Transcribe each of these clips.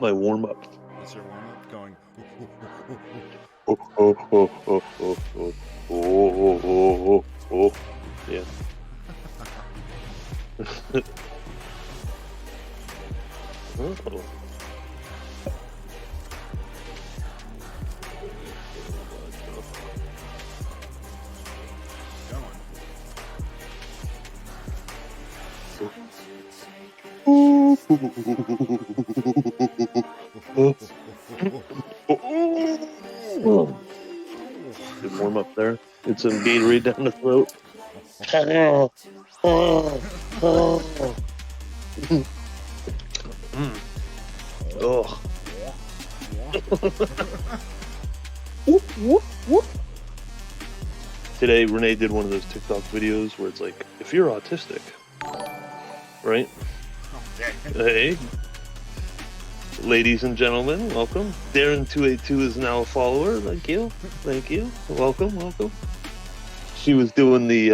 My warm up. That's your warm up going. Oh, oh, oh, oh, oh, oh, oh, oh, oh, oh. Yeah. Oh. Good warm up there. Get some Gatorade down the throat. Oh. Today, Renee did one of those TikTok videos where it's like, if you're autistic, right? Hey, ladies and gentlemen, welcome. Darren282 is now a follower. Thank you. Thank you. Welcome, welcome. She was doing the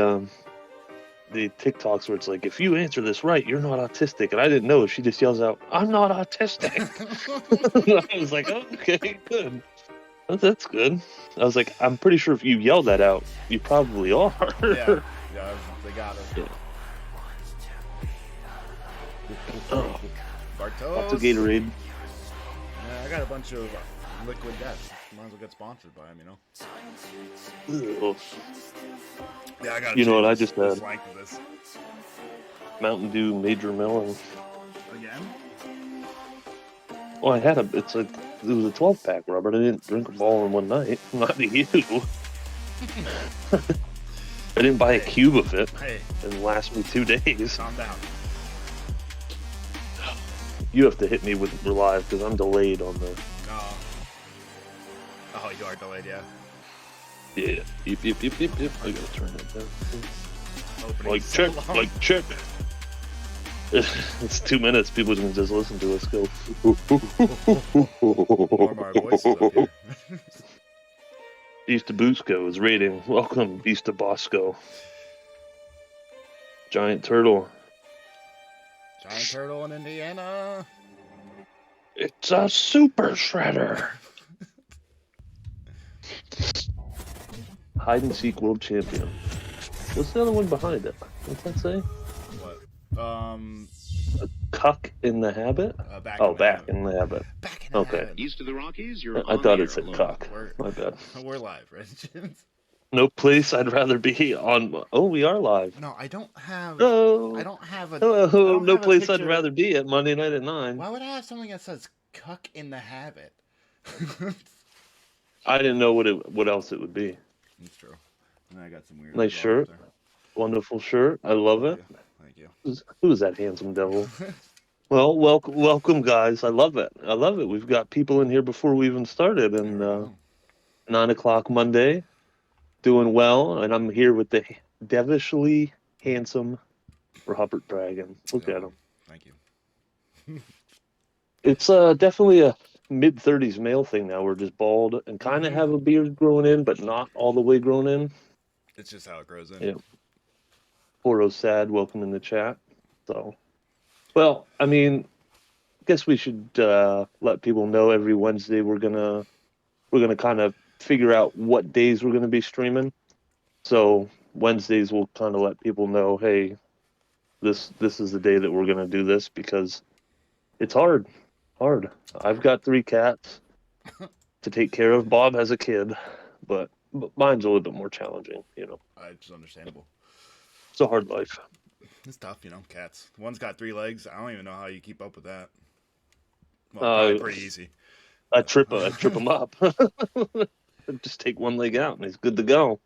TikToks where it's like, if you answer this right, you're not autistic. And I didn't know. She just yells out, I'm not autistic. I was like, oh, okay, good. That's good. I was like, I'm pretty sure if you yell that out, you probably are. Yeah, they got it. Yeah. Oh. Bartos. Lots of Gatorade. Yeah, I got a bunch of liquid death. Might as well get sponsored by him, Ugh. Yeah, I got. You know what I just had? Length of this. Mountain Dew Major Melon. Again? Well, it was a 12-pack, Robert. I didn't drink them all in one night. Not you. I didn't buy a cube of it. Hey. It'll last me 2 days. Calm down. You have to hit me with Relive because I'm delayed on the... Oh, you are delayed, yeah. Yeah. Yep. I gotta turn that down. Opening Like, so check. long. Like, check. It's 2 minutes. People can just listen to us go. Warm our voices up here. Beast of Busco is rating. Welcome, Beast of Bosco. Giant Turtle. Giant turtle in Indiana. It's a super shredder. Hide and seek world champion. What's the other one behind it? What's that say? What? A cuck in the habit? Back in the habit. Back in the habit. East of the Rockies, you're I thought it said cuck. My bad. We're live, right? No place I'd rather be on. Oh, we are live. No, I don't have. Oh. I don't have a. Hello. No place I'd picture. rather be at Monday night at 9. Why would I have something that says "cuck in the habit"? I didn't know what else it would be. That's true. And I got some weird. Nice shirt. Wonderful shirt. I love it. Thank you. Who is that handsome devil? Well, welcome, guys. I love it. We've got people in here before we even started, and 9 o'clock Monday, doing well. And I'm here with the devilishly handsome Robert Dragon. Look at him. Thank you. It's definitely a mid-30s male thing now. We're just bald and kind of have a beard growing in, but not all the way grown in. It's just how it grows in. Yeah. Poro Sad, welcome in the chat. So, well, I mean, I guess we should let people know every Wednesday we're gonna kind of figure out what days we're gonna be streaming. So Wednesdays we'll kind of let people know, hey, this is the day that we're gonna do this because it's hard. I've got 3 cats to take care of. Bob has a kid, but mine's a little bit more challenging, you know. It's understandable. It's a hard life. It's tough, you know. Cats. One's got 3 legs. I don't even know how you keep up with that. Well, probably pretty easy. I trip him up. Just take one leg out and he's good to go.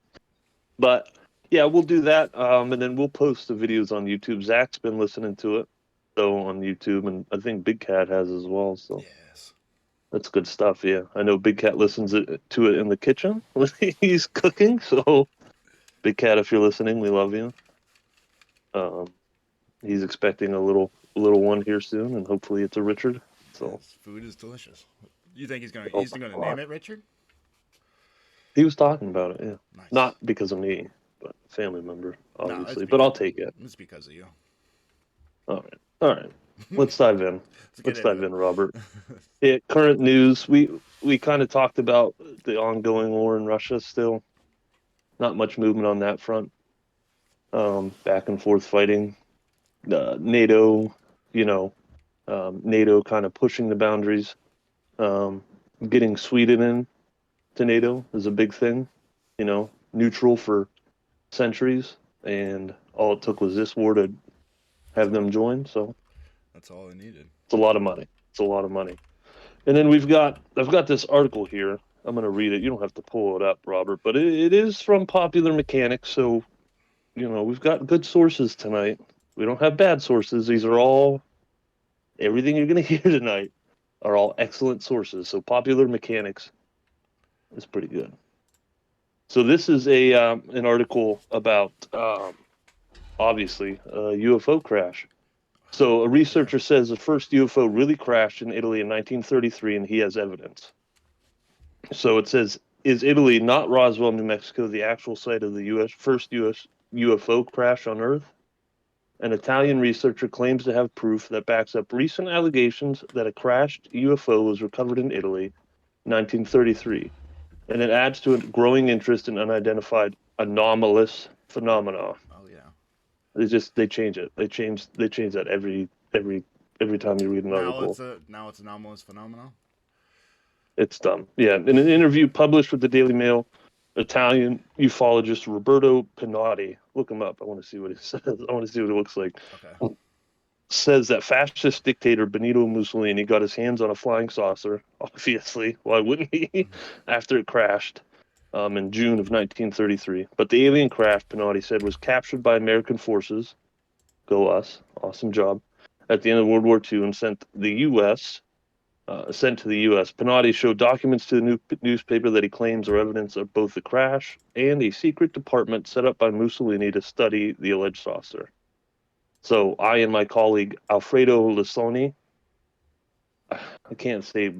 But yeah, we'll do that, and then we'll post the videos on YouTube. Zach's been listening to it, so on YouTube, and I think Big Cat has as well. So yes, that's good stuff. Yeah, I know Big Cat listens to it in the kitchen when he's cooking. So Big Cat, if you're listening, we love you. He's expecting a little one here soon, and hopefully it's a Richard. So yes, food is delicious. You think he's gonna name it Richard? He was talking about it, yeah. Nice. Not because of me, but family member, obviously. No, but I'll take it. It's because of you. All right. let's dive in. Let's dive in, Robert. Current news. We kind of talked about the ongoing war in Russia. Still, not much movement on that front. Back and forth fighting. NATO, NATO kind of pushing the boundaries. Getting Sweden in to NATO is a big thing. Neutral for centuries, and all it took was this war to have them join. So that's all they needed. It's a lot of money. It's a lot of money. And then I've got this article here. I'm going to read it. You don't have to pull it up, Robert, but it is from Popular Mechanics. So, we've got good sources tonight. We don't have bad sources. These are all, everything you're going to hear tonight are all excellent sources. So Popular Mechanics is pretty good. So this is an article about, obviously, a UFO crash. So a researcher says the first UFO really crashed in Italy in 1933, and he has evidence. So it says, is Italy, not Roswell, New Mexico, the actual site of the first U.S. UFO crash on Earth? An Italian researcher claims to have proof that backs up recent allegations that a crashed UFO was recovered in Italy in 1933, and it adds to a growing interest in unidentified anomalous phenomena. They change it. They change that every time you read an article. Now it's anomalous phenomenon. It's dumb. Yeah. In an interview published with the Daily Mail, Italian ufologist Roberto Pinotti, look him up. I want to see what he says. I want to see what it looks like. Okay. Says that fascist dictator Benito Mussolini got his hands on a flying saucer. Obviously, why wouldn't he? After it crashed. In June of 1933. But the alien craft, Pinotti said, was captured by American forces. Go us. Awesome job. At the end of World War II and sent to the U.S. Pinotti showed documents to the newspaper that he claims are evidence of both the crash and a secret department set up by Mussolini to study the alleged saucer. So I and my colleague Alfredo Lissoni, I can't say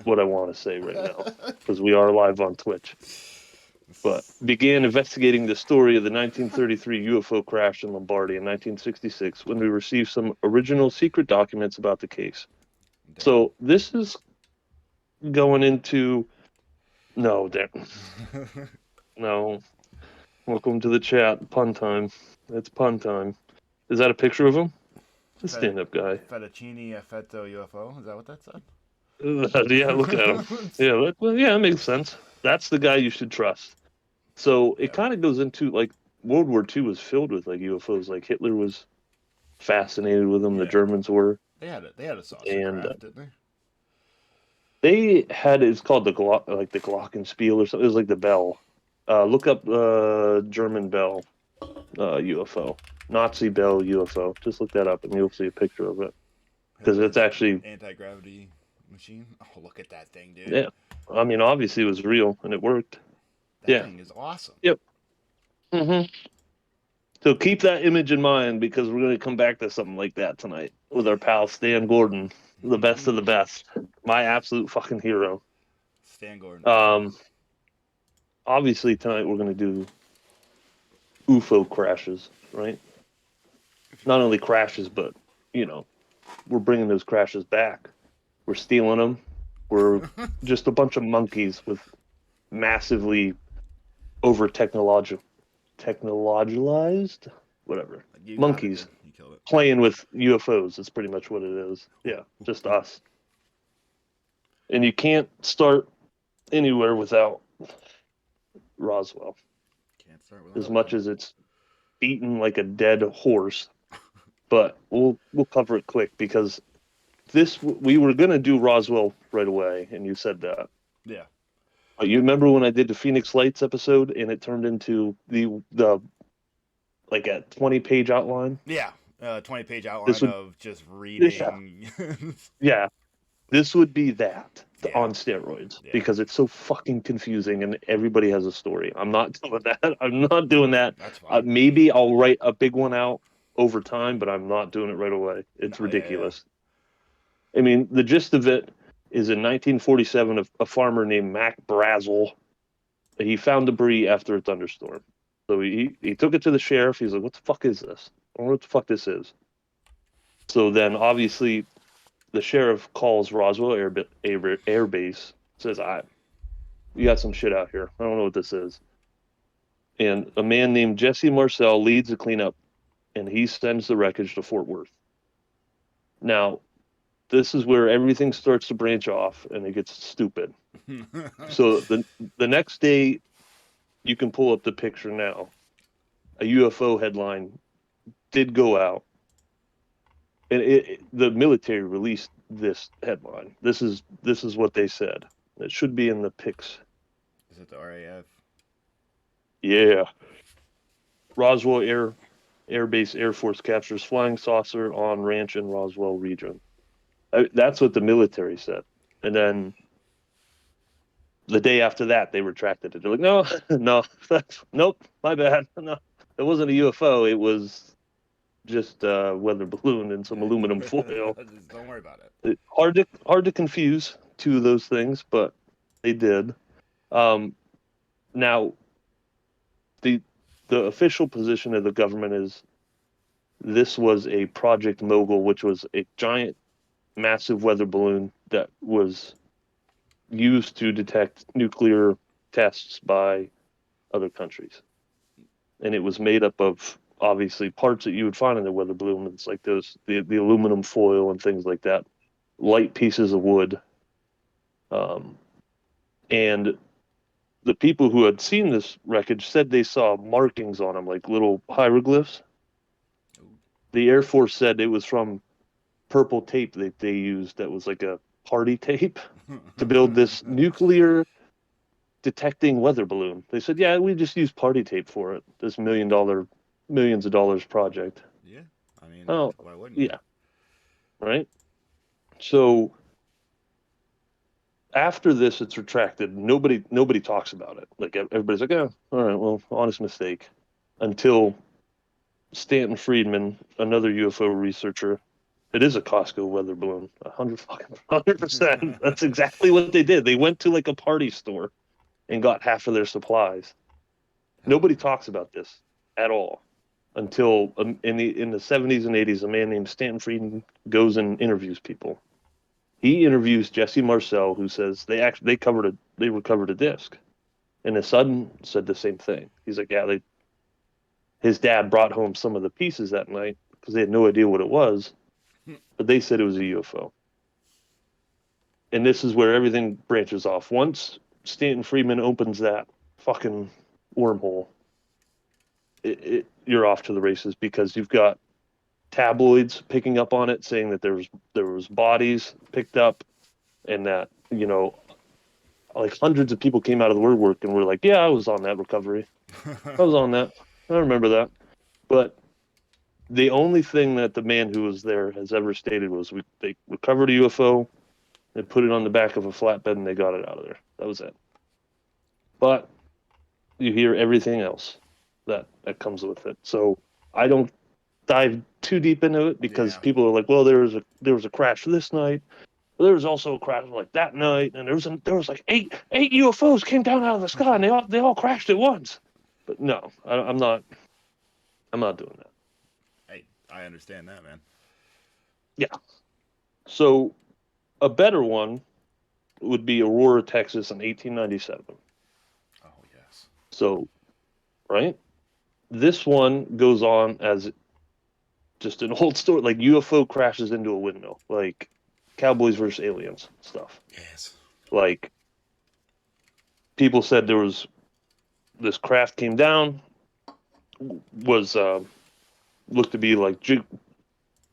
what I want to say right now because we are live on Twitch, but began investigating the story of the 1933 UFO crash in Lombardy in 1966 when we received some original secret documents about the case. So this is going into no. Welcome to the chat. Pun time. It's pun time. Is that a picture of him? It's a stand-up guy. Fettuccine Effetto UFO. Is that what that said? Yeah, look at him. Yeah, that makes sense. That's the guy you should trust. So it kind of goes into like World War II was filled with like UFOs. Like Hitler was fascinated with them. Yeah. The Germans were. They had a saucer craft, didn't they? They had, it's called the Glockenspiel or something. It was like the bell. Look up German bell UFO. Nazi Bell UFO. Just look that up and you'll see a picture of it. Because it's actually anti-gravity machine. Oh, look at that thing, dude. Yeah. I mean, obviously it was real and it worked. That thing is awesome. Yep. Mm-hmm. So keep that image in mind because we're going to come back to something like that tonight with our pal Stan Gordon, the best of the best. My absolute fucking hero. Stan Gordon. Obviously tonight we're going to do UFO crashes, right? Not only crashes, but, we're bringing those crashes back. We're stealing them. We're just a bunch of monkeys with massively over-technologized, whatever. Monkeys playing with UFOs. That's pretty much what it is. Yeah, just us. And you can't start anywhere without Roswell. Can't start without as much as it's beaten like a dead horse. But we'll cover it quick because we were gonna do Roswell right away, and you said that. Yeah. You remember when I did the Phoenix Lights episode, and it turned into the like a 20-page outline? Yeah, 20-page outline of just reading. Yeah. This would be that on steroids because it's so fucking confusing and everybody has a story. I'm not doing that. That's fine. Maybe I'll write a big one out over time, but I'm not doing it right away. It's ridiculous. Yeah. I mean, the gist of it is in 1947, a farmer named Mac Brazel, he found debris after a thunderstorm. So he took it to the sheriff. He's like, what the fuck is this? I don't know what the fuck this is. So then, obviously, the sheriff calls Roswell Air Base, says, "You got some shit out here. I don't know what this is." And a man named Jesse Marcel leads the cleanup, and he sends the wreckage to Fort Worth. Now, this is where everything starts to branch off, and it gets stupid. So the next day, you can pull up the picture now. A UFO headline did go out, and the military released this headline. This is what they said. It should be in the pics. Is it the RAF? Yeah. Roswell Air Base Air Force captures flying saucer on ranch in Roswell region. That's what the military said. And then the day after that, they retracted it. They're like, no, nope, my bad. No, it wasn't a UFO. It was just a weather balloon and some aluminum foil. Don't worry about it. Hard to confuse two of those things, but they did. Now, the official position of the government is this was a Project Mogul, which was a giant, massive weather balloon that was used to detect nuclear tests by other countries. And it was made up of, obviously, parts that you would find in a weather balloon. It's like the aluminum foil and things like that, light pieces of wood. And the people who had seen this wreckage said they saw markings on them, like little hieroglyphs. The Air Force said it was from purple tape that they used that was like a party tape to build this nuclear detecting weather balloon. They said, yeah, we just used party tape for it, this millions of dollars project. Yeah. I mean, why wouldn't you? Yeah. Right? So after this, it's retracted. Nobody talks about it. Like everybody's like, oh, all right, well, honest mistake. Until Stanton Friedman, another UFO researcher, it is a Costco weather balloon. 100%. That's exactly what they did. They went to like a party store and got half of their supplies. Nobody talks about this at all until in the 70s and 80s, a man named Stanton Friedman goes and interviews people. He interviews Jesse Marcel, who says they recovered a disc, and his son said the same thing. He's like, yeah, his dad brought home some of the pieces that night because they had no idea what it was, but they said it was a UFO. And this is where everything branches off. Once Stanton Friedman opens that fucking wormhole, you're off to the races, because you've got tabloids picking up on it, saying that there was bodies picked up, and that, like hundreds of people came out of the woodwork and were like, yeah, I was on that recovery. I was on that. I remember that. But the only thing that the man who was there has ever stated was they recovered a UFO, they put it on the back of a flatbed, and they got it out of there. That was it. But you hear everything else that comes with it. So I don't dive too deep into it, because people are like, well, there was a crash this night. There was also a crash like that night, and there was like eight UFOs came down out of the sky, and they all crashed at once. But no, I'm not doing that. Hey, I understand that, man. Yeah. So a better one would be Aurora, Texas in 1897. Oh, yes. So, right? This one goes on as just an old story, like UFO crashes into a windmill, like Cowboys versus Aliens stuff. Yes. Like, people said there was this craft came down, was looked to be like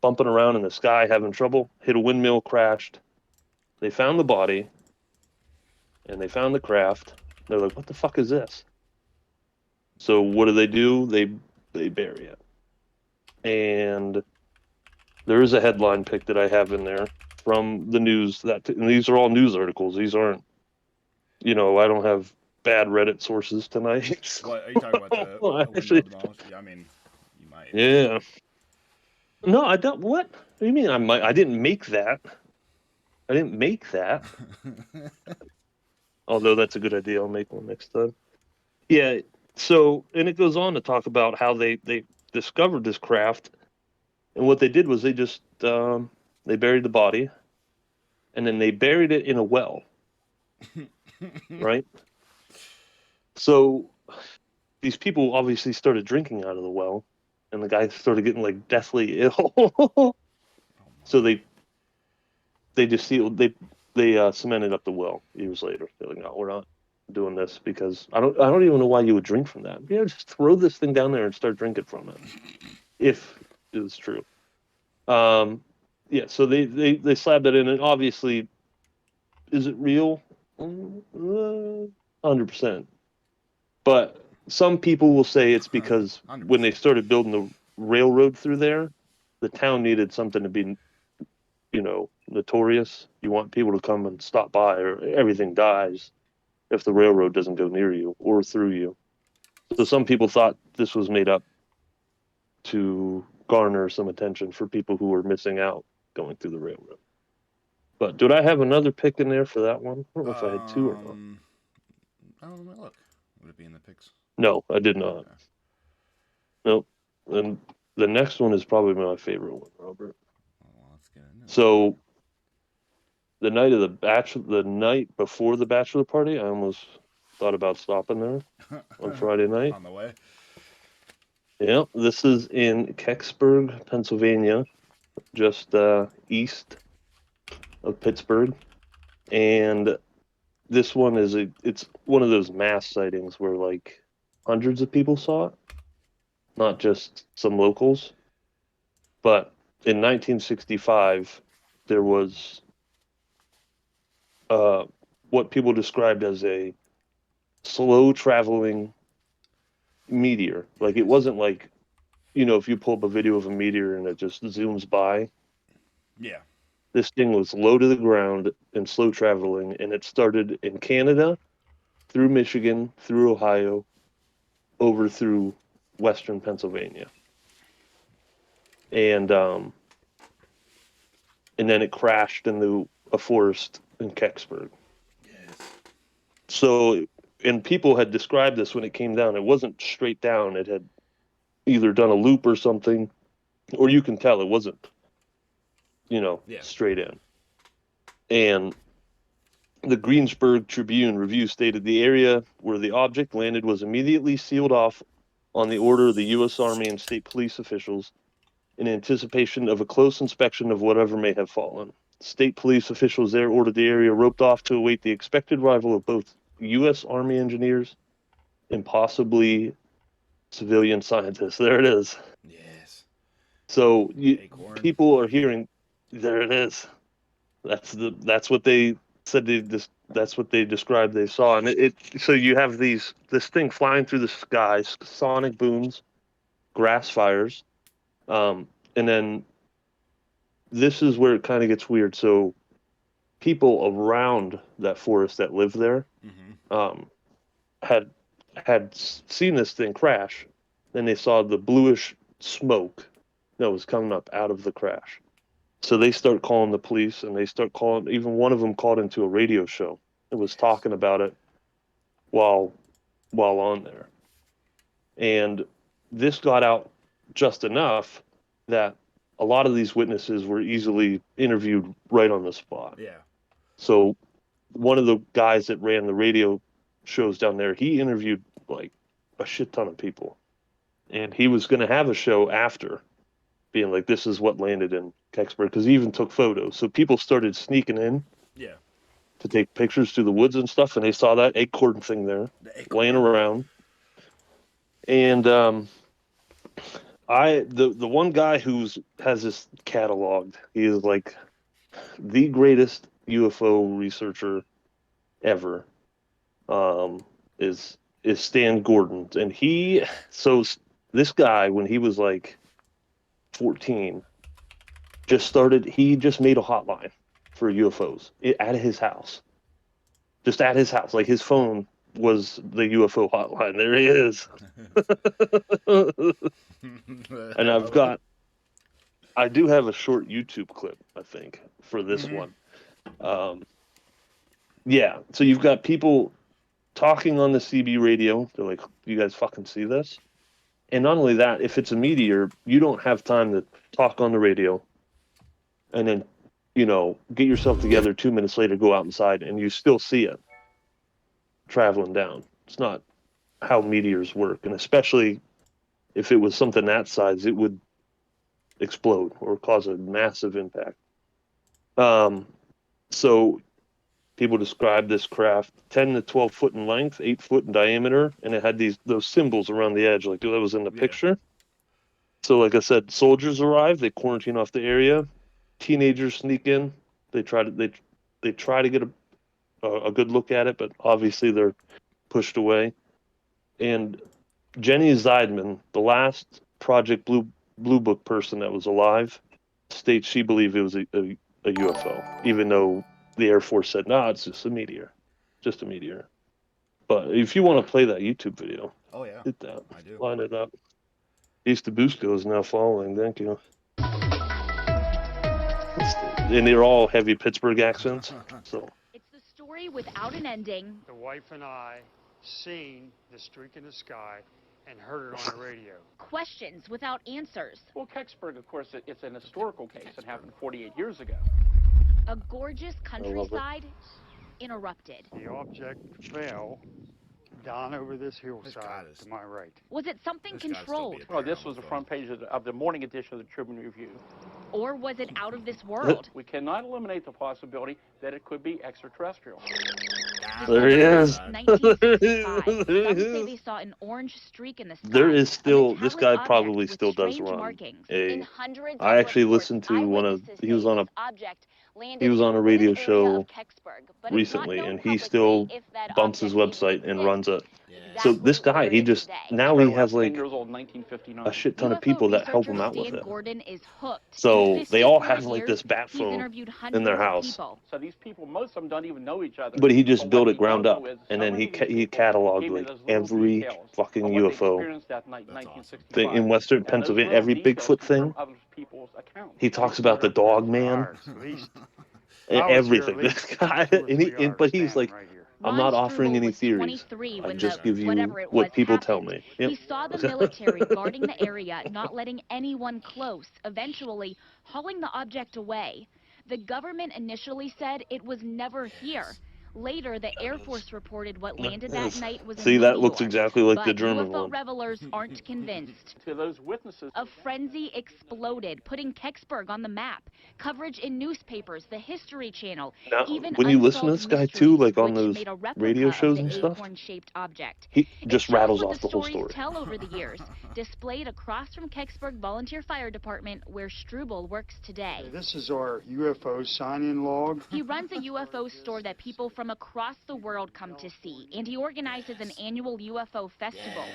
bumping around in the sky, having trouble, hit a windmill, crashed. They found the body, and they found the craft. They're like, what the fuck is this? So what do? They bury it. And there is a headline pick that I have in there from the news, and these are all news articles. These aren't, I don't have bad Reddit sources tonight. What are you talking about? Well, actually, yeah, I mean, you might. Yeah. No, I don't. What do you mean? I didn't make that. I didn't make that. Although that's a good idea. I'll make one next time. Yeah. So, and it goes on to talk about how they discovered this craft, And what they did was they just they buried the body, and then they buried it in a well, right? So these people obviously started drinking out of the well, and the guy started getting like deathly ill. So they just sealed they cemented up the well years later. They're like, no, we're not doing this because I don't even know why you would drink from that. Yeah, just throw this thing down there and start drinking from it, if it was true. Um, yeah, so they slabbed that in, and obviously, is it real? 100%. But some people will say it's because when they 100%. started building the railroad through there, the town needed something to be, notorious. You want people to come and stop by, or everything dies if the railroad doesn't go near you or through you. So some people thought this was made up to garner some attention for people who were missing out going through the railroad. But did I have another pick in there for that one? I don't know if I had two or not. I don't know. Look, would it be in the picks? No, I did not. Okay. Nope. And the next one is probably my favorite one, Robert. Well, let's get into it. So the night before the bachelor party, I almost thought about stopping there on Friday night. On the way. Yeah, this is in Kecksburg, Pennsylvania, just east of Pittsburgh, and this one it's one of those mass sightings where like hundreds of people saw it, not just some locals. But in 1965, there was what people described as a slow traveling meteor. Like it wasn't like, if you pull up a video of a meteor and it just zooms by. Yeah. This thing was low to the ground and slow traveling, and it started in Canada, through Michigan, through Ohio, over through western Pennsylvania. And then it crashed into a forest in Kecksburg. Yes. So, and people had described this when it came down. It wasn't straight down. It had either done a loop or something, or you can tell it wasn't, straight in. And the Greensburg Tribune Review stated the area where the object landed was immediately sealed off on the order of the U.S. Army and state police officials in anticipation of a close inspection of whatever may have fallen. State police officials there ordered the area roped off to await the expected arrival of both U.S. Army engineers and possibly civilian scientists. There it is. Yes. So people are hearing, there it is. That's what they said. That's what they described they saw, and so you have this thing flying through the sky, sonic booms, grass fires, and then this is where it kind of gets weird. So people around that forest that live there had seen this thing crash. Then they saw the bluish smoke that was coming up out of the crash. So they start calling the police, and they start calling. Even one of them called into a radio show and was talking about it while on there. And this got out just enough that a lot of these witnesses were easily interviewed right on the spot. Yeah. So one of the guys that ran the radio shows down there, he interviewed like a shit ton of people. And he was going to have a show after, being like, this is what landed in Kecksburg, because he even took photos. So people started sneaking in to take pictures through the woods and stuff, and they saw that acorn thing there laying around. And the one guy has this cataloged, he is like the greatest UFO researcher ever, is Stan Gordon. And this guy, when he was like 14, he just made a hotline for UFOs at his house. Just at his house. Like his phone was the UFO hotline. There he is. And I do have a short YouTube clip, I think, for this one. Yeah, so you've got people talking on the CB radio. They're like, you guys fucking see this? And not only that, if it's a meteor, you don't have time to talk on the radio and then, get yourself together 2 minutes later, go out inside, and you still see it traveling down. It's not how meteors work. And especially if it was something that size, it would explode or cause a massive impact. So people describe this craft 10 to 12 foot in length, 8 foot in diameter, and it had those symbols around the edge, like that was in the picture. So, like I said, soldiers arrive, they quarantine off the area, teenagers sneak in, they try to get a good look at it, but obviously they're pushed away. And Jenny Zeidman, the last Project Blue Book person that was alive, states she believed it was a UFO, even though the Air Force said, no, it's just a meteor. Just a meteor. But if you want to play that YouTube video, hit that. I do. Line it up. East Busco is now following. Thank you. And they're all heavy Pittsburgh accents. So it's the story without an ending. The wife and I seen the streak in the sky and heard it on the radio. Questions without answers. Well, Kecksburg, of course, it's an historical case. It happened 48 years ago. A gorgeous countryside interrupted. The object fell down over this hillside to my right. Was it something controlled? Well, this was the front page of the morning edition of the Tribune Review. Or was it out of this world? We cannot eliminate the possibility that it could be extraterrestrial. There he is. 1965. Some say they saw an orange streak in the sky. There is still, this guy probably still does run I actually listened to he was on a radio show recently, and he still bumps his website and runs it. So this guy, he has like a shit ton of people that help him out with it. So they all have like this bat phone in their house. So these people, most of them don't even know each other. But he just built it ground up, and then he cataloged like every fucking UFO thing in Western Pennsylvania, every Bigfoot thing. He talks about the Dog Man and everything. This guy, but he's like, I'm not offering any theories. I just give you what people tell me. Yep. He saw the military guarding the area, not letting anyone close, eventually hauling the object away. The government initially said it was never here. Later, the Air Force reported what landed that night was See, in that New looks York. exactly like But the German UFO one. revelers aren't convinced. To those witnesses, A frenzy exploded, putting Kecksburg on the map. Coverage in newspapers, the History Channel, Now, even when you listen to this Unsolved guy too, Mysteries, like on which those made a replica radio of shows the and stuff, acorn-shaped object. he It just shows rattles what off the the whole stories story. tell over the years, displayed across from Kecksburg Volunteer Fire Department, where Struble works today. This is our UFO sign-in log. He runs a UFO store that people from across the world come to see, and he organizes an annual UFO festival.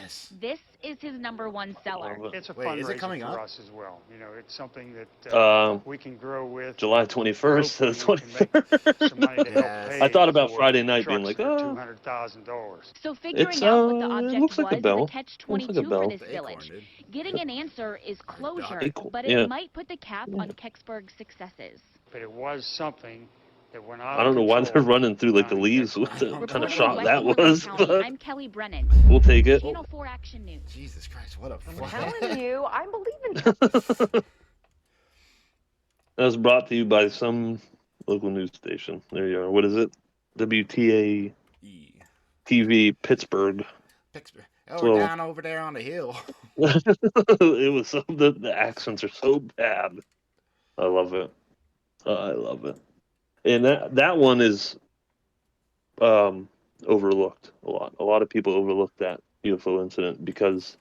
This is his #1 seller. It's a Wait, is it fundraiser coming for up? us as well. You know, it's something that we can grow with. July 21st to the Hopefully we can make some money to help Yes. pay I thought about for Friday night being trucks like, that are oh. So $200,000. figuring It's, out what the it object looks like a was bell. is a catch-22 Looks like a bell. for this The acorn, village. dude. Getting an answer is closure, Acorn, but it yeah. might put the cap on Kecksburg's successes. But it was something that went I don't know why they're running through like the leaves with the kind Reporting of shot in that Westmoreland was, County, but I'm Kelly Brennan, we'll take it. Channel 4 Action News. Jesus Christ, what a I'm fly. telling you, I believe in you. That was brought to you by some local news station. There you are. What is it? WTA TV Pittsburgh. Pittsburgh. Oh, So- we're down over there on the hill. It was so the accents are so bad. I love it. I love it. And that one is overlooked a lot. A lot of people overlook that UFO incident because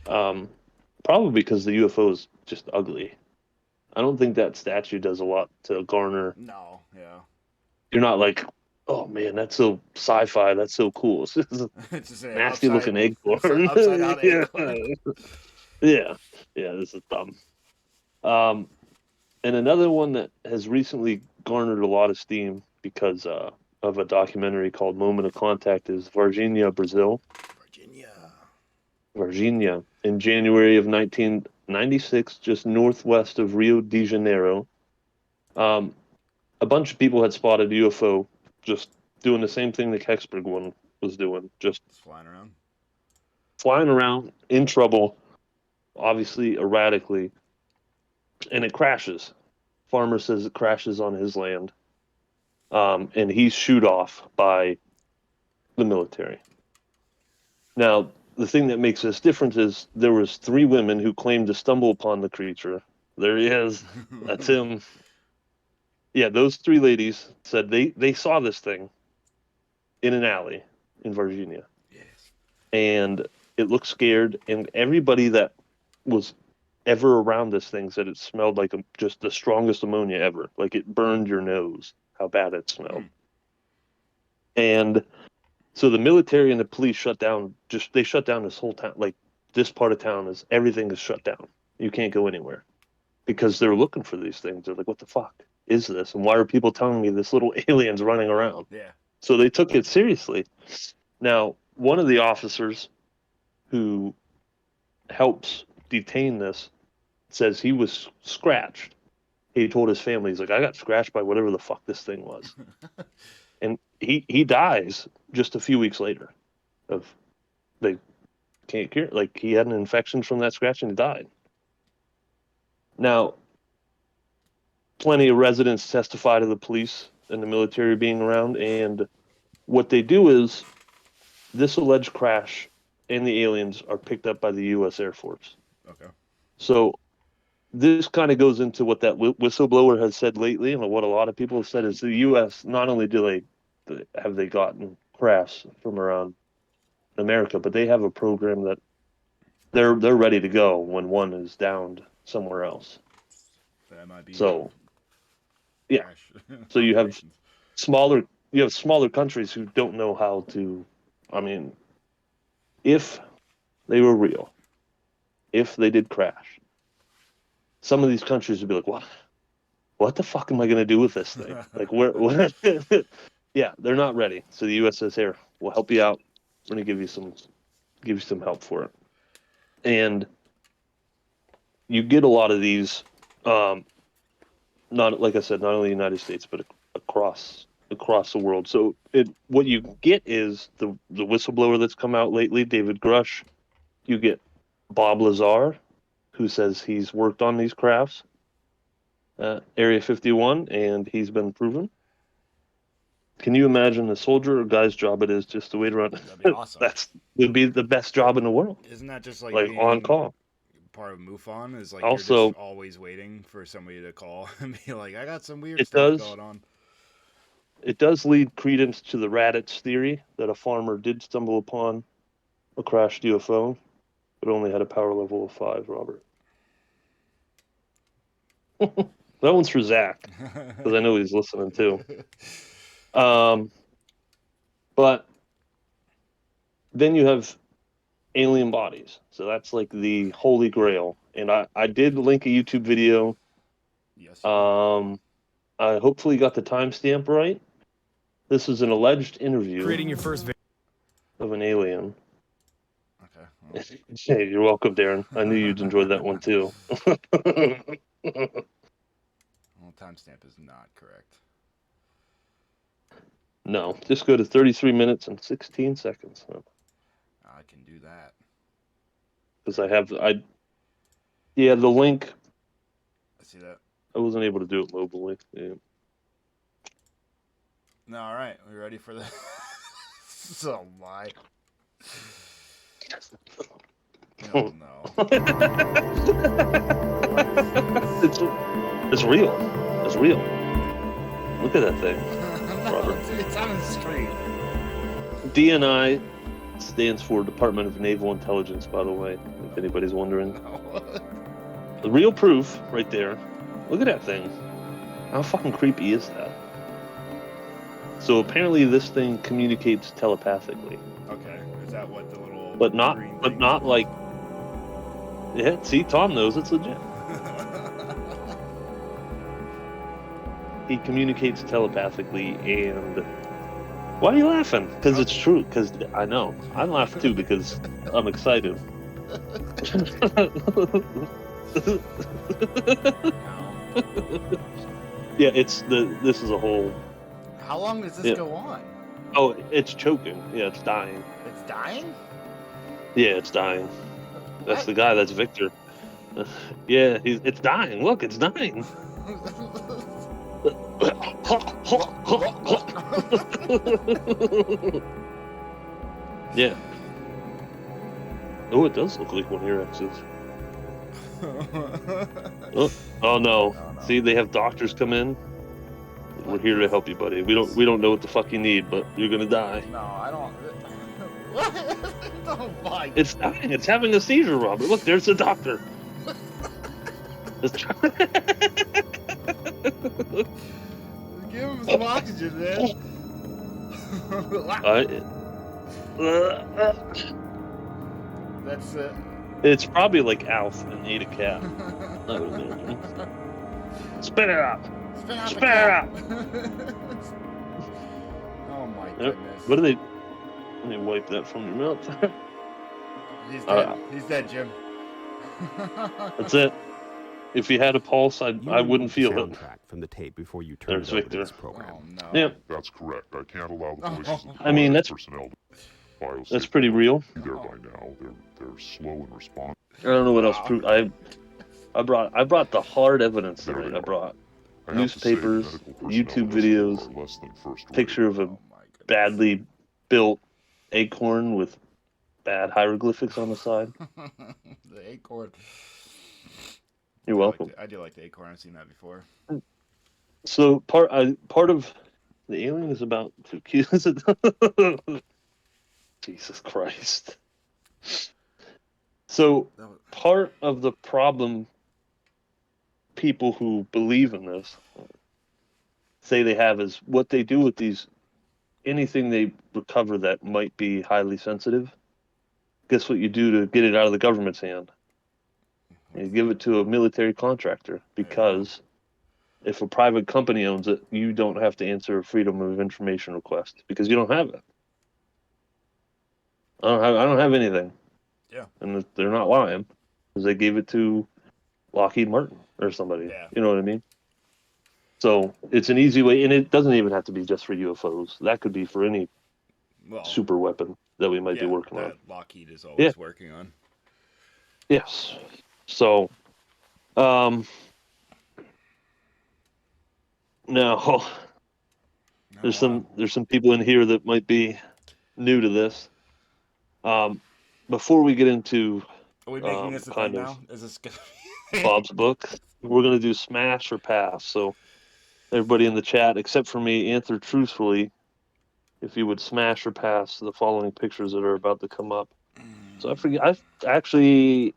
probably because the UFO is just ugly. I don't think that statue does a lot to garner. No, yeah. You're not like, oh man, that's so sci-fi. That's so cool. It's just a It's just an nasty looking acorn. upside down yeah. acorn. Yeah, this is dumb. And another one that has recently garnered a lot of steam because of a documentary called Moment of Contact is Varginha, Brazil. Varginha, in January of 1996, just northwest of Rio de Janeiro. A bunch of people had spotted a UFO just doing the same thing the Kecksburg one was doing, just It's flying around. flying around in trouble, obviously erratically, and it crashes. Farmer says it crashes on his land, and he's shooed off by the military. Now, the thing that makes this different is there was 3 women who claimed to stumble upon the creature. There he is. That's him. Yeah, those 3 ladies said they saw this thing in an alley in Virginia. Yes. And it looked scared, and everybody that was ever around this thing said it smelled like just the strongest ammonia ever. Like it burned your nose, how bad it smelled. And so the military and the police shut down this whole town. Like this part of town everything is shut down. You can't go anywhere because they're looking for these things. They're like, what the fuck is this? And why are people telling me this little alien's running around? Yeah. So they took it seriously. Now, one of the officers who helps detain this says he was scratched. He told his family, he's like, I got scratched by whatever the fuck this thing was. And he dies just a few weeks later. They can't cure, like he had an infection from that scratch and he died. Now, plenty of residents testify to the police and the military being around, and what they do is this alleged crash and the aliens are picked up by the U.S. Air Force. Okay. So this kind of goes into what that whistleblower has said lately, and what a lot of people have said is the U.S. not only have they gotten crafts from around America, but they have a program that they're ready to go when one is downed somewhere else. That might be So, yeah. So you have smaller countries who don't know how to. I mean, if they were real, if they did crash, some of these countries would be like, what the fuck am I going to do with this thing? Like, where yeah, they're not ready. So the U.S. says, here, we'll help you out. We're going to give you some help for it. And you get a lot of these, not like I said, not only in the United States, but across the world. So what you get is the whistleblower that's come out lately, David Grush. You get Bob Lazar, who says he's worked on these crafts, Area 51, and he's been proven. Can you imagine the soldier or guy's job it is just to wait around? That'd be awesome. Would be the best job in the world. Isn't that just like on call? Part of MUFON is like also, you're just always waiting for somebody to call and be like, I got some weird stuff going on. It does lead credence to the Raditz theory that a farmer did stumble upon a crashed UFO, but only had a power level of 5, Robert. That one's for Zach, because I know he's listening too. But then you have alien bodies. So that's like the holy grail. And I did link a YouTube video. Yes. I hopefully got the timestamp right. This is an alleged interview Creating your first of an alien. Okay. Well. Hey, you're welcome, Darren. I knew you'd enjoy that one too. Well, timestamp is not correct. No, just go to 33 minutes and 16 seconds. I can do that. Because the link. I see that. I wasn't able to do it mobily. Yeah. No, all right. We ready for this? So my. Oh no. It's real. It's real. Look at that thing. No, it's on the street. DNI stands for Department of Naval Intelligence, by the way, if anybody's wondering. The real proof right there. Look at that thing. How fucking creepy is that? So apparently this thing communicates telepathically. Okay. Is that what the little But not green but thing not is? like yeah, see, Tom knows it's legit. He communicates telepathically, and why are you laughing? Because it's true. Because I know I laugh too because I'm excited. Yeah, this is a whole. How long does this go on? Oh, it's choking. Yeah, it's dying. It's dying? Yeah, it's dying. That's the guy. That's Victor. Yeah, it's dying. Look, it's dying. Yeah. Oh, it does look like one of your exes. Oh no. See, they have doctors come in. We're here to help you, buddy. We don't know what the fuck you need, but you're gonna die. No, I don't. What? Oh my. It's dying. It's having a seizure, Robert. Look, there's the doctor. Give him some oxygen, man. That's it. It's probably like Alf and ate a cat. Spit it up. Spit it up. Oh my goodness. What do they? Let me wipe that from your mouth. He's dead. He's dead, Jim. That's it. If he had a pulse, I wouldn't feel it. From the tape before you turn There's it over Victor. to this program. Oh no. Yeah. That's correct. I can't allow the voices of I mean, that's personnel that's pretty real. there by now. They're slow in response. I don't know what else. I brought the hard evidence There tonight. they I are. brought I have to say, newspapers, medical personnel YouTube lists videos, are less than first rate. picture of a Oh my goodness. badly built acorn with bad hieroglyphics on the side. The acorn. You're welcome. I do like the acorn. I've seen that before. So part of the alien is about to accuse it. Jesus Christ. So part of the problem people who believe in this say they have is what they do with anything they recover that might be highly sensitive. Guess what you do to get it out of the government's hand? You give it to a military contractor, because if a private company owns it, you don't have to answer a Freedom of Information request because you don't have it. I don't have anything. Yeah. And they're not lying, because they gave it to Lockheed Martin or somebody. Yeah. You know what I mean? So it's an easy way, and it doesn't even have to be just for UFOs. That could be for any super weapon that we might be working on. Lockheed is always working on. Yes. So, now there's some people in here that might be new to this. Before we get into Are we making this a thing now? Is this gonna be Bob's book, we're gonna do smash or pass. So everybody in the chat, except for me, answer truthfully if you would smash or pass the following pictures that are about to come up. So I forget. I actually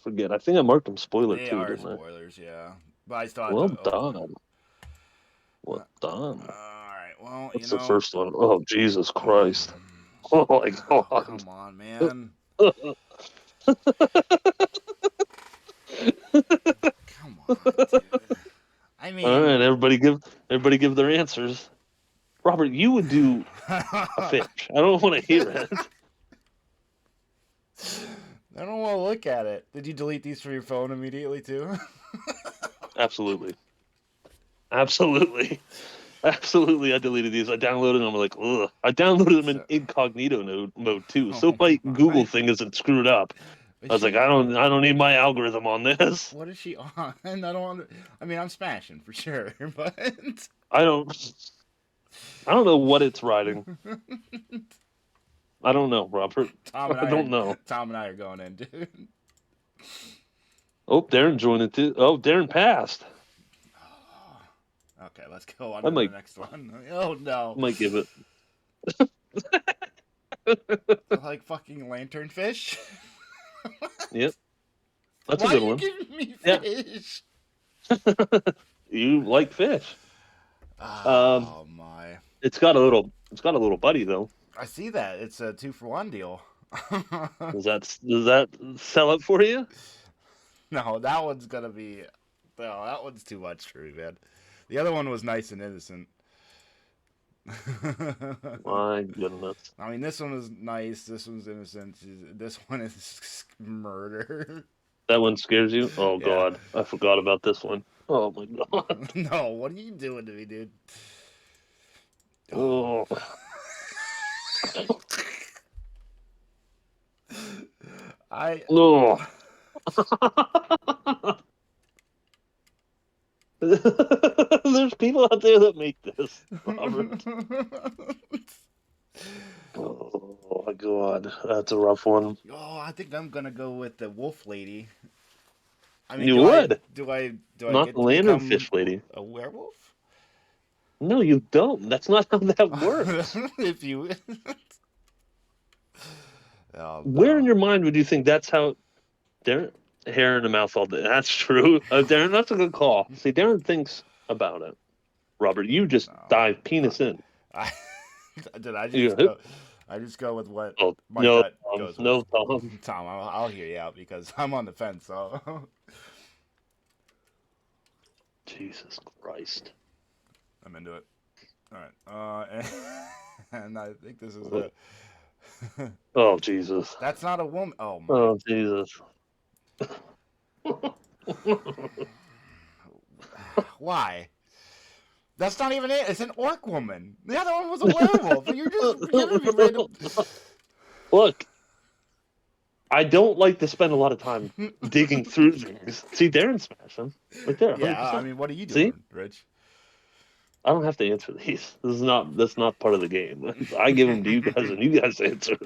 forget. I think I marked them spoiler They too, are didn't I? spoilers, yeah. But I thought. Well done. Well done. All right. Well, What's the first one? Oh, Jesus Christ! Oh my God! Oh, come on, man. Come on, dude. I mean. All right, everybody give their answers. Robert, you would do a fish. I don't want to hear it. I don't want to look at it. Did you delete these from your phone immediately too? Absolutely. I deleted these. I downloaded them. I'm like, ugh. I downloaded them in incognito mode too, so my Google thing isn't screwed up. I was like, I don't need my algorithm on this. What is she on? I don't want. I mean, I'm smashing for sure, but I don't know what it's riding. I don't know, Robert. I don't know. Tom and I are going in, dude. Oh, Darren joined it too. Oh, Darren passed. Okay, let's go on to the next one. Oh no. Might give it. Like fucking lanternfish. Yep. That's Why a good are you one. giving me fish? You like fish. Oh my. It's got a little buddy though. I see that. It's a 2-for-1 deal. Does that sell it for you? No, that one's gonna be. No, that one's too much for me, man. The other one was nice and innocent. My goodness. I mean, this one is nice. This one's innocent. This one is murder. That one scares you? Oh Yeah. God, I forgot about this one. Oh my God. No, what are you doing to me, dude? Oh. No. There's people out there that make this, Robert. Oh my god, that's a rough one. Oh, I think I'm gonna go with the wolf lady. I mean, You do would. I Not get the to become lanternfish lady. a werewolf? No, you don't. That's not how that works. If you. Oh, Where no. in your mind would you think that's how Darren hair in the mouth all day? That's true. Darren, that's a good call. See, Darren thinks about it. Robert, you just dive penis in. Did I You just go, go? I just go with what oh, my no, gut goes with. no, Tom. Tom, I'll hear you out because I'm on the fence. So. Jesus Christ. I'm into it. All right. And I think this is it. Oh, Jesus. That's not a woman. Oh my. Oh, Jesus. Why? That's not even it. It's an orc woman. The other one was a werewolf. You're just giving me random. Look, I don't like to spend a lot of time digging through things. See, Darren smashing right there. Yeah, 100%. I mean, what are you doing, See? Rich? I don't have to answer these. That's not part of the game. I give them to you guys, and you guys answer.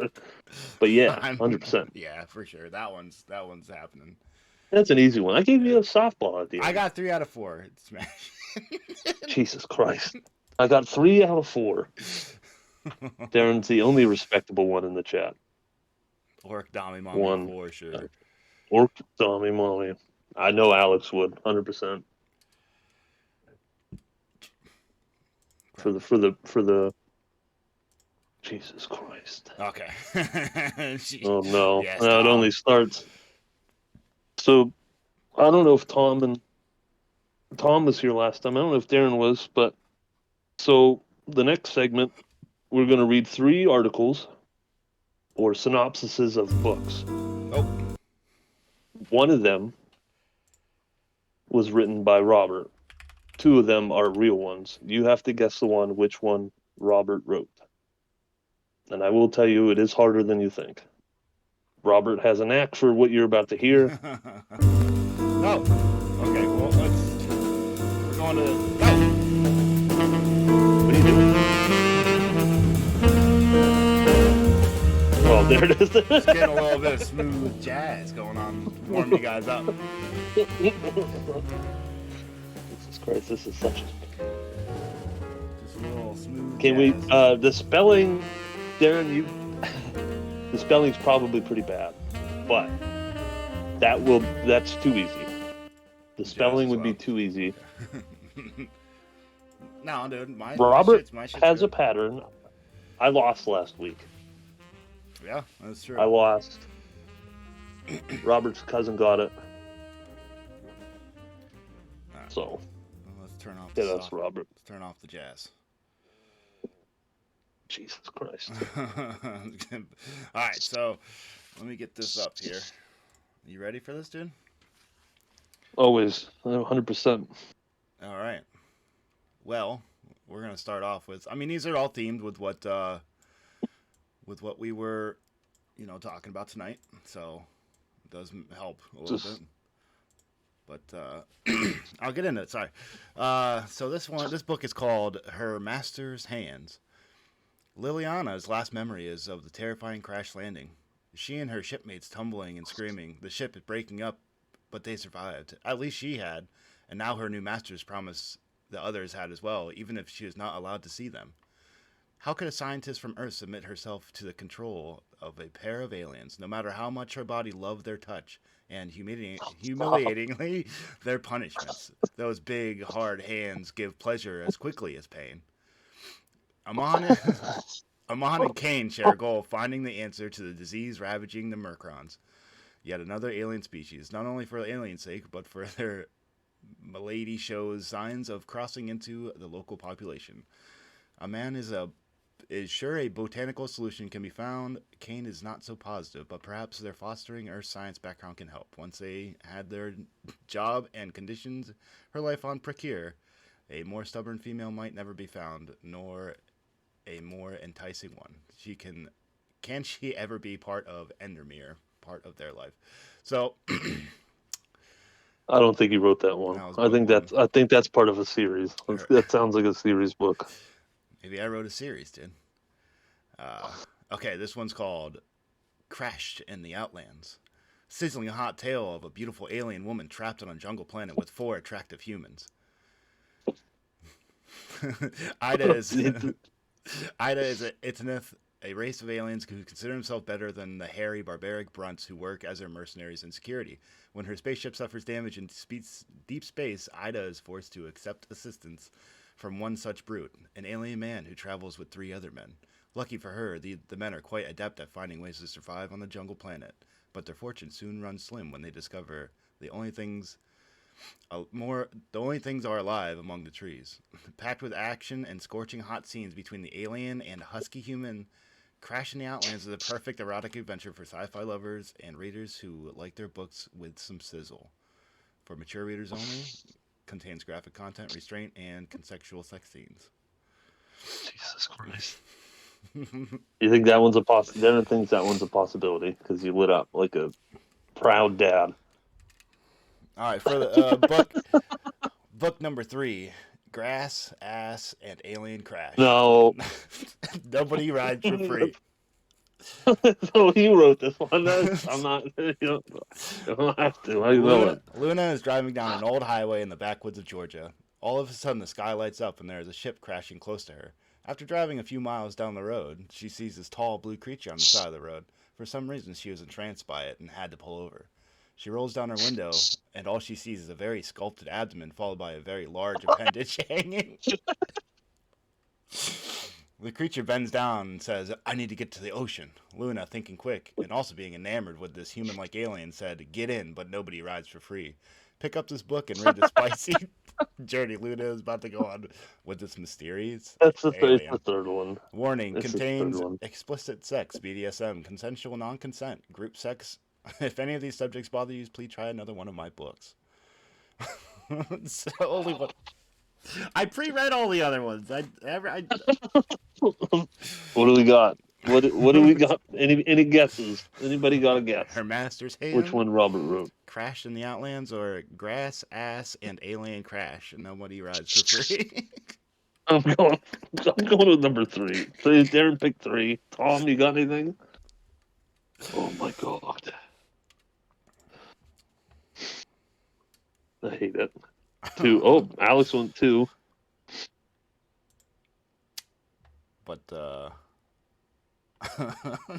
But yeah, 100%. Yeah, for sure. That one's happening. That's an easy one. I gave you a softball at the end. I got 3 out of 4. Smash. Jesus Christ. I got 3 out of 4. Darren's the only respectable one in the chat. Orc Dommy Mommy One. for sure. Orc Dommy Mommy. I know Alex would, 100%. For the Jesus Christ. Okay. Oh no. Yes, No, it Tom. only starts. So I don't know if Tom was here last time. I don't know if Darren was, but so the next segment we're gonna read 3 articles or synopsises of books. Oh. One of them was written by Robert. 2 of them are real ones. You have to guess which one Robert wrote. And I will tell you, it is harder than you think. Robert has a knack for what you're about to hear. No. Okay, well, we're going to go. What are you doing? Oh, there it is. Just getting a little bit of smooth jazz going on. Warm you guys up. Jesus Christ, this is such a... Just a little smooth Can we, jazz. the spelling, Darren, the spelling's probably pretty bad, but that's too easy. The spelling would be too easy. No, dude, my Robert shit's has good. a pattern. I lost last week. Yeah, that's true. I lost. Robert's cousin got it. Alright. So, Well, let's turn off yeah, the that's Robert. Let's turn off the jazz. Jesus Christ. Alright, so let me get this up here. You ready for this, dude? Always. 100%. Alright. Well, we're gonna start off with, I mean, these are all themed with what we were, talking about tonight, so it does help a little bit. But I'll get into it. Sorry. So this book is called Her Master's Hands. Liliana's last memory is of the terrifying crash landing. She and her shipmates tumbling and screaming. The ship is breaking up, but they survived. At least she had, and now her new masters promise the others had as well, even if she is not allowed to see them. How could a scientist from Earth submit herself to the control of a pair of aliens, no matter how much her body loved their touch and humiliatingly their punishments? Those big, hard hands give pleasure as quickly as pain. Amon and Kane share a goal of finding the answer to the disease ravaging the Murkrons. Yet another alien species, not only for alien's sake, but for their malady shows signs of crossing into the local population. A man is sure a botanical solution can be found. Kane is not so positive, but perhaps their fostering Earth science background can help. Once they had their job and conditions her life on precure, a more stubborn female might never be found, nor a more enticing one. Can she ever be part of Endermere? part of their life. So I don't think he wrote that one. That was I think book that's I think that's part of a series. That sounds like a series book. maybe I wrote a series, dude. Okay, this one's called Crashed in the Outlands. Sizzling hot tale of a beautiful alien woman trapped on a jungle planet with 4 attractive humans. Ida is a Itnith, a race of aliens who consider themselves better than the hairy, barbaric brunts who work as their mercenaries in security. When her spaceship suffers damage in deep space, Ida is forced to accept assistance from one such brute, an alien man who travels with 3 other men. Lucky for her, the men are quite adept at finding ways to survive on the jungle planet, but their fortune soon runs slim when they discover the only things are alive among the trees. Packed with action and scorching hot scenes between the alien and husky human, Crash in the Outlands is a perfect erotic adventure for sci-fi lovers and readers who like their books with some sizzle. For mature readers only, contains graphic content, restraint, and consensual sex scenes. Jesus Christ. You think that one's a Darren thinks that one's a possibility because you lit up like a proud dad. All right, for the book number 3, Grass, Ass, and Alien Crash. No. Nobody rides for free. So he wrote this one. I'm not. You don't have to. I know it. Luna is driving down an old highway in the backwoods of Georgia. All of a sudden, the sky lights up and there is a ship crashing close to her. After driving a few miles down the road, she sees this tall blue creature on the side of the road. For some reason, she was entranced by it and had to pull over. She rolls down her window, and all she sees is a very sculpted abdomen followed by a very large appendage hanging. The creature bends down and says, "I need to get to the ocean." Luna, thinking quick, and also being enamored with this human-like alien, said, "Get in, but nobody rides for free." Pick up this book and read the spicy journey Luna is about to go on with this mysterious That's the alien. third one. Warning, This is the contains third one. explicit sex, BDSM, consensual non-consent, group sex. If any of these subjects bother you, please try another one of my books. So only one. I pre-read all the other ones. What do we got? What do we got? Any guesses? Anybody got a guess? Her Master's Hand, Which one Robert wrote? Crashed in the Outlands, or Grass, Ass, and Alien Crash, and nobody rides for free. I'm going with number 3. Please, Darren picked 3. Tom, you got anything? Oh my god. I hate it. 2. Oh, Alex went 2. But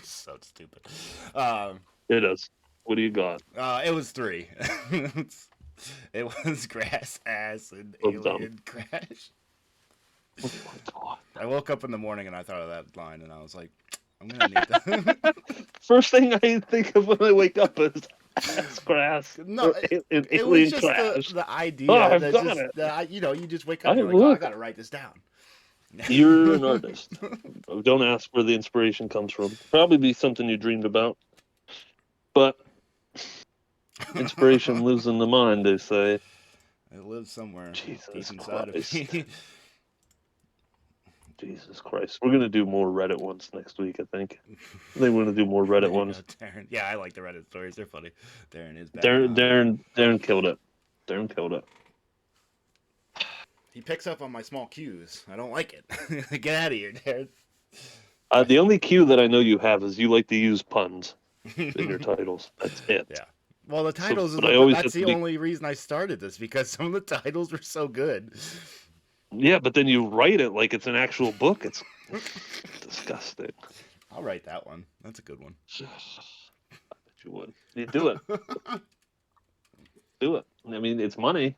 so stupid. It is. What do you got? It was 3. It was Grass, Ass, and Oh, Alien Crash. Oh my god. I woke up in the morning and I thought of that line, and I was like, I'm gonna need that. First thing I think of when I wake up is ass grass. No, Alien it was just crash. the idea Oh, I've that got just it. that you just wake up I and you're didn't like, oh, I look. gotta write this down. You're an artist. Don't ask where the inspiration comes from. Probably be something you dreamed about. But inspiration lives in the mind, they say. It lives somewhere Jesus deep inside Christ. of me. Jesus Christ. We're going to do more Reddit ones next week, I think. I think we're going to do more Reddit ones. Darren. Yeah, I like the Reddit stories. They're funny. Darren is bad. Darren killed it. Darren killed it. He picks up on my small cues. I don't like it. Get out of here, Darren. The only cue that I know you have is you like to use puns in your titles. That's it. Yeah. Well, the titles, but I always that's have the to be- only reason I started this, because some of the titles were so good. Yeah, but then you write it like it's an actual book. It's disgusting. I'll write that one. That's a good one. I bet you would. You do it. Do it. I mean, it's money.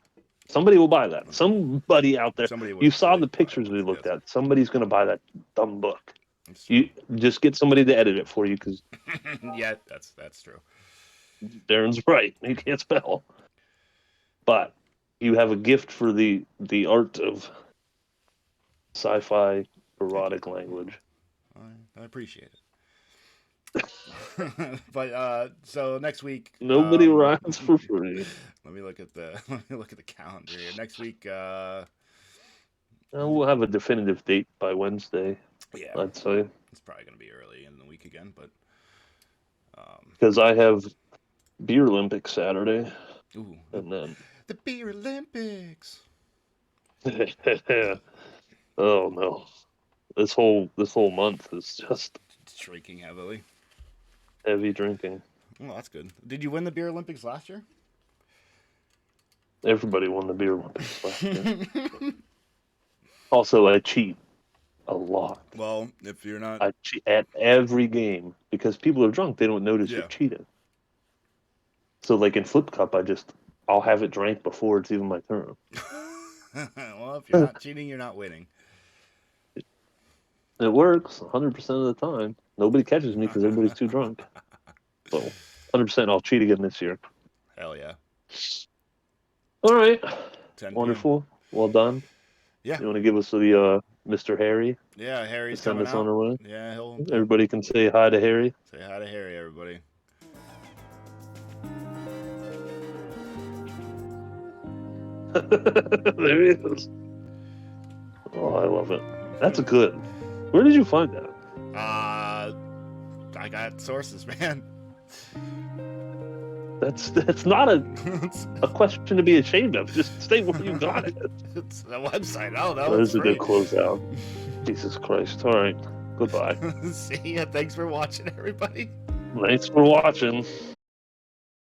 Somebody will buy that. Somebody out there. Somebody would You saw totally the buy pictures it, we looked yes. at. Somebody's going to buy that dumb book. It's true. You just get somebody to edit it for you because Yeah, that's true. Darren's right. He can't spell. But you have a gift for the art of sci-fi erotic language. I appreciate it. But so next week, Nobody rides for free. Let me look at the calendar here. Next week, We'll have a definitive date by Wednesday, yeah, I'd say. it's probably gonna be early in the week again, but Because I have Beer Olympics Saturday, Ooh, and then the Beer Olympics. oh no, this whole month is just Drinking heavily. heavy drinking. Well, that's good. Did you win the Beer Olympics last year? Everybody won the Beer Olympics last year. Also, I cheat a lot. Well, if you're not, I cheat at every game because people are drunk. They don't notice Yeah. you're cheating. So, like in Flip Cup, I'll have it drank before it's even my turn. well, if you're not cheating, you're not winning. It works 100% of the time. Nobody catches me because everybody's too drunk. So, 100% I'll cheat again this year. Hell yeah. All right. 10 p.m. Wonderful. Well done. Yeah. You want to give us the Mr. Harry Yeah, to Harry's send coming us on out. our way? Yeah, he'll Everybody can say hi to Harry. say hi to Harry, everybody. There he is. Oh, I love it. That's good. Where did you find that? I got sources, man. That's not a question to be ashamed of. Just say where you got it. It's a website. Oh, That no, is a good closeout. Jesus Christ. All right. Goodbye. See ya. Thanks for watching, everybody. Thanks for watching.